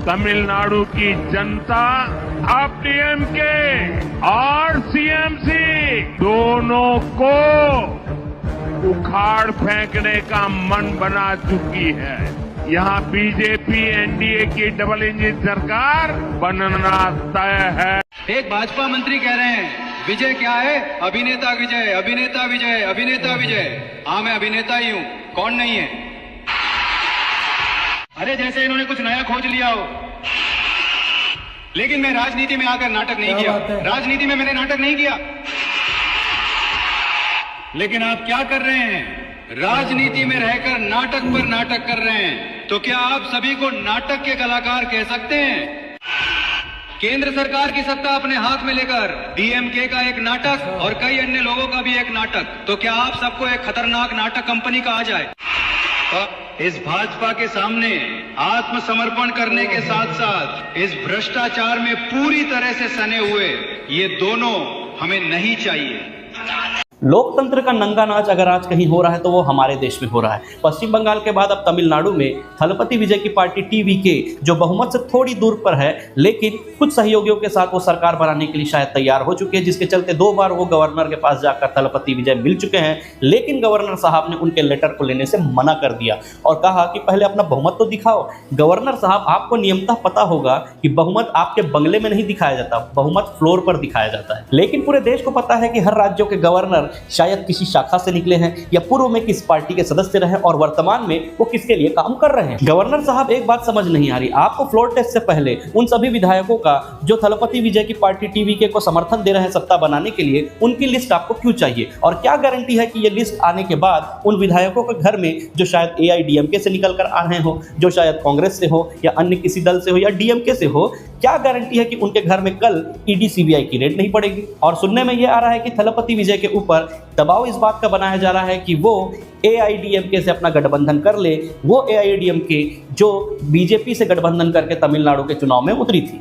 तमिलनाडु की जनता अब डीएमके और सीएमसी दोनों को उखाड़ फेंकने का मन बना चुकी है। यहाँ बीजेपी एनडीए की डबल इंजन सरकार बनना तय है। एक भाजपा मंत्री कह रहे हैं विजय क्या है? अभिनेता विजय, अभिनेता विजय, अभिनेता विजय। हाँ, मैं अभिनेता ही हूँ, कौन नहीं है? अरे जैसे इन्होंने कुछ नया खोज लिया हो। लेकिन मैं राजनीति में आकर नाटक नहीं किया। राजनीति में मैंने नाटक नहीं किया। लेकिन आप क्या कर रहे हैं? राजनीति में रहकर नाटक पर नाटक कर रहे हैं। तो क्या आप सभी को नाटक के कलाकार कह सकते हैं? केंद्र सरकार की सत्ता अपने हाथ में लेकर डीएमके का एक नाटक और कई अन्य लोगों का भी एक नाटक, तो क्या आप सबको एक खतरनाक नाटक कंपनी कहा जाए? इस भाजपा के सामने आत्मसमर्पण करने के साथ साथ इस भ्रष्टाचार में पूरी तरह से सने हुए ये दोनों हमें नहीं चाहिए। लोकतंत्र का नंगा नाच अगर आज कहीं हो रहा है तो वो हमारे देश में हो रहा है। पश्चिम बंगाल के बाद अब तमिलनाडु में थलपति विजय की पार्टी टीवीके जो बहुमत से थोड़ी दूर पर है, लेकिन कुछ सहयोगियों के साथ वो सरकार बनाने के लिए शायद तैयार हो चुके हैं, जिसके चलते 2 बार वो गवर्नर के पास जाकर थलपति विजय मिल चुके हैं। लेकिन गवर्नर साहब ने उनके लेटर को लेने से मना कर दिया और कहा कि पहले अपना बहुमत तो दिखाओ। गवर्नर साहब, आपको नियमतः पता होगा कि बहुमत आपके बंगले में नहीं दिखाया जाता, बहुमत फ्लोर पर दिखाया जाता है। लेकिन पूरे देश को पता है कि हर राज्यों के गवर्नर शायद किसी शाखा से निकले हैं या पूर्व में किस पार्टी के सदस्य रहे और वर्तमान में वो किसके लिए काम कर रहे हैं। गवर्नर साहब, एक बात समझ नहीं आ रही, आपको फ्लोर टेस्ट से पहले उन सभी विधायकों का जो थलपति विजय की पार्टी टीवीके को समर्थन दे रहे हैं सत्ता बनाने के लिए, उनकी लिस्ट आपको क्यों चाहिए? और क्या गारंटी है कि ये लिस्ट आने के बाद उन विधायकों के घर में जो शायद एआईडीएमके से निकल कर आ रहे हो, जो शायद कांग्रेस से हो या अन्य किसी दल से हो या डीएमके से हो, क्या गारंटी है कि उनके घर में कल ईडी सीबीआई की रेड नहीं पड़ेगी? और सुनने में यह आ रहा है कि थलपति विजय के ऊपर दबाव इस बात का बनाया जा रहा है कि वो एआईडीएमके से अपना गठबंधन कर ले, वो एआईडीएमके जो बीजेपी से गठबंधन करके तमिलनाडु के चुनाव में उतरी थी।